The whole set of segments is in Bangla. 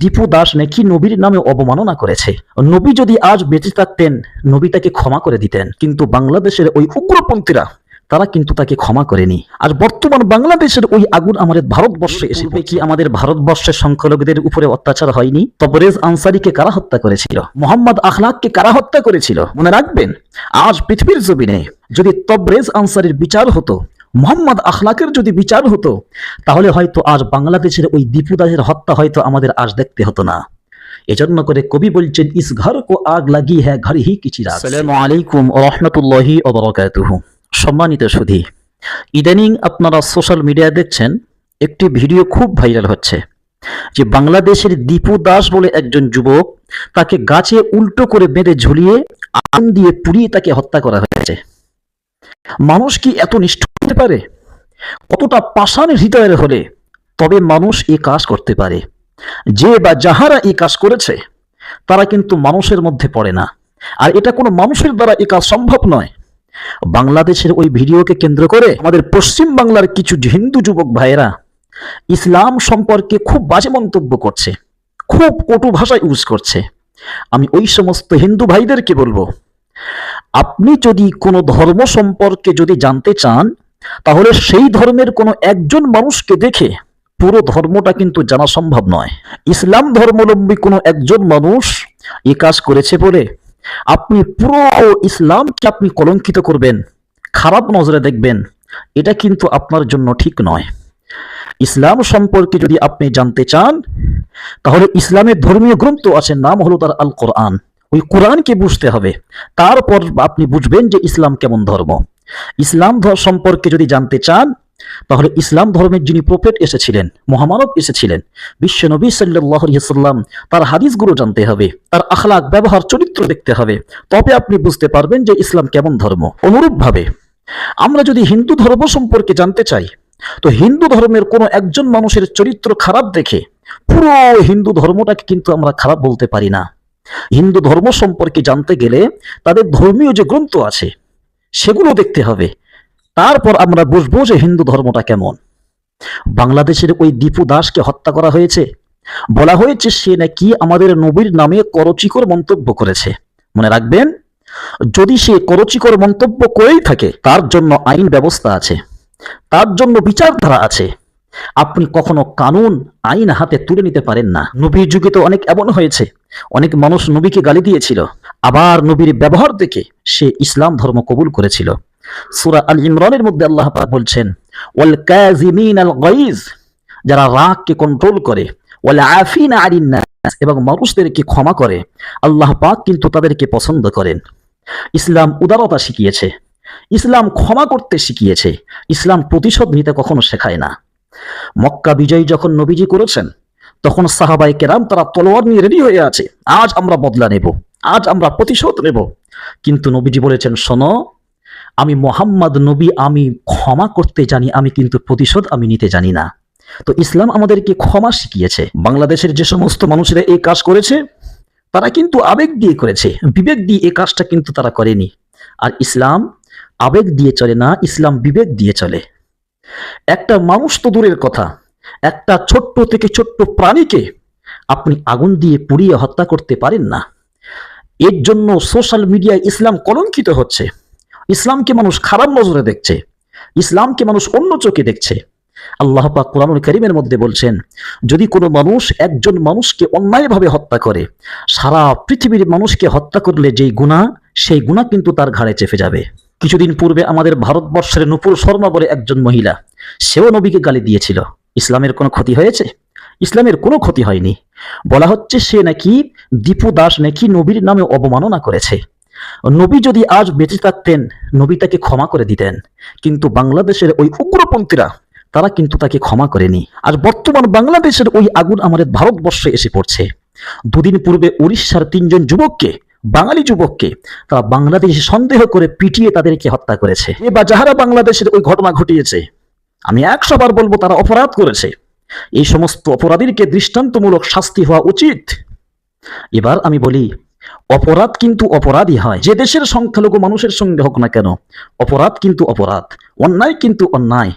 দীপু দাস নাকি নবীর নামে অবমাননা করেছে। নবী যদি আজ বেঁচে থাকতেন, নবী তাকে ক্ষমা করে দিতেন, কিন্তু বাংলাদেশের ওই উগ্রপন্থীরা তারা কিন্তু তাকে ক্ষমা করেনি। আর বর্তমান বাংলাদেশের ওই আগুন আমাদের ভারতবর্ষে এসে কি আমাদের ভারতবর্ষের সংখ্যালঘুদের উপরে অত্যাচার হয়নি? তবরেজ আনসারীকে কারা হত্যা করেছিল? মোহাম্মদ আখলাককে কারা হত্যা করেছিল? মনে রাখবেন, আজ পৃথিবীর জমিনে যদি তবরেজ আনসারীর বিচার হতো, মোহাম্মদ আখলাকের যদি বিচার হতো, তাহলে হয়তো আজ বাংলাদেশের ওই দীপু দাসের হত্যা হয়তো আমাদের আজ দেখতে হতো না। এজন্য করে কবি বলছেন, ইস ঘর কো আগ লাগি হ্যাঁ ঘর হি কি চিরাগ। আসসালামু আলাইকুম ওয়া রাহমাতুল্লাহি ওয়া বারাকাতুহু। সম্মানিত সুধী, ইদানিং আপনারা সোশ্যাল মিডিয়ায় দেখছেন একটি ভিডিও খুব ভাইরাল হচ্ছে যে বাংলাদেশের দীপু দাস বলে একজন যুবক, তাকে গাছে উল্টো করে বেঁধে ঝুলিয়ে আগুন দিয়ে পুড়িয়ে তাকে হত্যা করা হয়েছে। মানুষ কি এত নিষ্ঠুর হতে পারে? কতটা পাষাণ হৃদয়ের হলে তবে মানুষ এই কাজ করতে পারে? যে বা যাহারা এই কাজ করেছে তারা কিন্তু মানুষের মধ্যে পড়ে না, আর এটা কোনো মানুষের দ্বারা এই কাজ সম্ভব নয়। বাংলাদেশের ওই ভিডিওকে কেন্দ্র করে আমাদের পশ্চিম বাংলার কিছু হিন্দু যুবক ভাইয়েরা ইসলাম সম্পর্কে খুব বাজে মন্তব্য করছে, খুব কটু ভাষা ইউজ করছে। আমি ওই সমস্ত হিন্দু ভাইদেরকে বলবো, আপনি যদি কোনো ধর্ম সম্পর্কে যদি জানতে চান, তাহলে সেই ধর্মের কোনো একজন মানুষকে দেখে পুরো ধর্মটা কিন্তু জানা সম্ভব নয়। ইসলাম ধর্মাবলম্বী কোনো একজন মানুষ এই কাজ করেছে বলে আপনি পুরো ইসলামকে আপনি কলঙ্কিত করবেন, খারাপ নজরে দেখবেন, এটা কিন্তু আপনার জন্য ঠিক নয়। ইসলাম সম্পর্কে যদি আপনি জানতে চান, তাহলে ইসলামের ধর্মীয় গ্রন্থ আছে, নাম হলো তার আল কোরআন। ওই কোরআনকে বুঝতে হবে, তারপর আপনি বুঝবেন যে ইসলাম কেমন ধর্ম। ইসলাম সম্পর্কে যদি জানতে চান, তাহলে ইসলাম ধর্মের যিনি প্রফেট এসেছিলেন, মহামানব এসেছিলেন, বিশ্বনবী সাল্লাল্লাহু আলাইহি ওয়াসাল্লাম, তার হাদিসগুলো জানতে হবে, তার আখলাক ব্যবহার চরিত্র দেখতে হবে, তবে আপনি বুঝতে পারবেন যে ইসলাম কেমন ধর্ম। অনুরূপভাবে আমরা যদি হিন্দু ধর্ম সম্পর্কে জানতে চাই, তো হিন্দু ধর্মের কোনো একজন মানুষের চরিত্র খারাপ দেখে পুরো হিন্দু ধর্মটাকে কিন্তু আমরা খারাপ বলতে পারি না। হিন্দু ধর্ম সম্পর্কে জানতে গেলে তাদের ধর্মীয় যে গ্রন্থ আছে সেগুলো দেখতে হবে, তারপর আমরা বুঝবো যে হিন্দু ধর্মটা কেমন। বাংলাদেশের ওই দীপু দাসকে হত্যা করা হয়েছে, বলা হয়েছে সে নাকি আমাদের নবীর নামে করচিকর মন্তব্য করেছে। মনে রাখবেন, যদি সে করচিকর মন্তব্য করেই থাকে, তার জন্য আইন ব্যবস্থা আছে, তার জন্য বিচারধারা আছে। আপনি কখনো কানুন আইন হাতে তুলে নিতে পারেন না। নবীর যুগে তো অনেক এমন হয়েছে, অনেক মানুষ নবীকে গালি দিয়েছিল, আবার নবীর ব্যবহার দেখে সে ইসলাম ধর্ম কবুল করেছিল। সূরা আল ইমরানের মধ্যে আল্লাহ পাক বলছেন, ওয়াল কাযিমিনাল গায়জ, যারা রাগকে কন্ট্রোল করে, ওয়াল আফিনা আনিন নাস, এবং মানুষদেরকে ক্ষমা করে, আল্লাহ পাক কিন্তু তাদেরকে পছন্দ করেন। ইসলাম উদারতা শিখিয়েছে, ইসলাম ক্ষমা করতে শিখিয়েছে, ইসলাম প্রতিশোধ নিতে কখনো শেখায় না। মক্কা বিজয় যখন নবীজি করেছেন, তখন সাহাবায়ে কেরাম তারা তলোয়ার নিয়ে রেডি হয়ে আছে, আজ আমরা বদলা নেব, আজ আমরা প্রতিশোধ নেব। কিন্তু নবীজি বলেছেন, শোনো, আমি মোহাম্মদ নবী, আমি ক্ষমা করতে জানি, আমি কিন্তু প্রতিশোধ আমি নিতে জানি না। তো ইসলাম আমাদেরকে ক্ষমা শিখিয়েছে। বাংলাদেশের যে সমস্ত মানুষেরা এই কাজ করেছে, তারা কিন্তু আবেগ দিয়ে করেছে, বিবেক দিয়ে এই কাজটা কিন্তু তারা করেনি। আর ইসলাম আবেগ দিয়ে চলে না, ইসলাম বিবেক দিয়ে চলে। একটা মানুষ তো দূরের কথা, একটা ছোট্ট থেকে ছোট্ট প্রাণীকে আপনি আগুন দিয়ে পুড়িয়ে হত্যা করতে পারেন না। এর জন্য সোশ্যাল মিডিয়ায় ইসলাম কলঙ্কিত হচ্ছে, ইসলামকে মানুষ খারাপ নজরে দেখছে, ইসলামকে মানুষ অন্য চোখে দেখছে। আল্লাহ পাক কোরআনুল কারীমের মধ্যে বলছেন, যদি কোনো মানুষ একজন মানুষকে অন্যায়ভাবে হত্যা করে, সারা পৃথিবীর মানুষকে হত্যা করলে যেই গুনাহ, সেই গুনাহ কিন্তু তার ঘাড়ে চেপে যাবে। কিছুদিন পূর্বে আমাদের ভারতবর্ষের নূপুর শর্মা বলে একজন মহিলা, সেও নবীকে গালি দিয়েছিল। ইসলামের কোনো ক্ষতি হয়েছে? ইসলামের কোনো ক্ষতি হয়নি। বলা হচ্ছে সে নাকি দীপু দাস নাকি নবীর নামে অবমাননা করেছে। নবী যদি আজ বেঁচে থাকতেন, নবী তাকে ক্ষমা করে দিতেন, কিন্তু বাংলাদেশের ওই উগ্রপন্থীরা তারা কিন্তু তাকে ক্ষমা করেনি। আর বর্তমান বাংলাদেশের ওই আগুন আমাদের ভারতবর্ষে এসে পড়ছে। দুদিন পূর্বে উড়িষ্যার 3 জন যুবককে, বাঙালি যুবককে, তারা বাংলাদেশে সন্দেহ করে পিটিয়ে তাদেরকে হত্যা করেছে। বা যাহারা বাংলাদেশের ওই ঘটনা ঘটিয়েছে, আমি 100 বার বলবো তারা অপরাধ করেছে। এই সমস্ত অপরাধীকে দৃষ্টান্তমূলক শাস্তি হওয়া উচিত। এবার আমি বলি, অপরাধ কিন্তু অপরাধই হয়, যে দেশের সংখ্যালঘু মানুষের সঙ্গে হোক না কেন, অপরাধ কিন্তু অপরাধ, অন্যায় কিন্তু অন্যায়।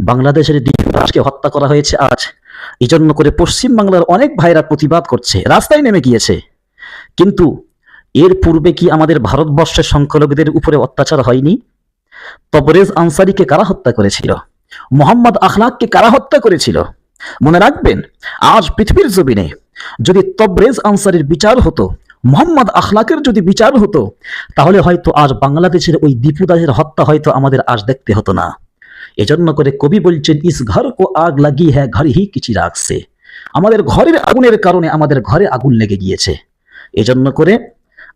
বাংলাদেশের দীপু দাসকে হত্যা করা হয়েছে আজ, এই জন্য করে পশ্চিম বাংলার অনেক ভাইরা প্রতিবাদ করছে, রাস্তায় নেমে গিয়েছে। কিন্তু এর পূর্বে কি আমাদের ভারতবর্ষের সংখ্যালঘুদের উপরে অত্যাচার হয়নি? তবরেজ আনসারীকে কারা হত্যা করেছিল? মোহাম্মদ আখলাককে কারা হত্যা করেছিল? মনে রাখবেন, আজ পৃথিবীর জমিনে যদি তবরেজ আনসারীর বিচার হতো, মোহাম্মদ আখলাকের যদি বিচার হতো, তাহলে হয়তো আজ বাংলাদেশের ওই দীপু দাসের হত্যা হয়তো আমাদের আজ দেখতে হতো না। এজন্য করে কবি বলছেন, ইস ঘর কো আগ লাগি হ্যাঁ ঘর হি কি চিরাগ সে। আমাদের ঘরের আগুনের কারণে আমাদের ঘরে আগুন লেগে গিয়েছে। এজন্য করে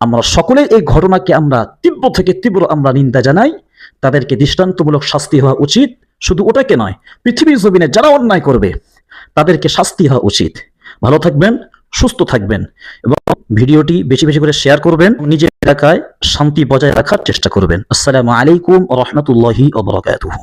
আমরা সকলে এই ঘটনাকে আমরা তীব্র থেকে তীব্র আমরা নিন্দা জানাই। তাদেরকে দৃষ্টান্তমূলক শাস্তি হওয়া উচিত। শুধু ওটাকে নয়, পৃথিবীর জমিনে যারা অন্যায় করবে তাদেরকে শাস্তি হওয়া উচিত। ভালো থাকবেন, সুস্থ থাকবেন এবং ভিডিওটি বেশি বেশি করে শেয়ার করবেন। নিজের এলাকায় শান্তি বজায় রাখার চেষ্টা করবেন। আসসালামু আলাইকুম ওয়া রাহমাতুল্লাহি ওয়া বারাকাতুহু।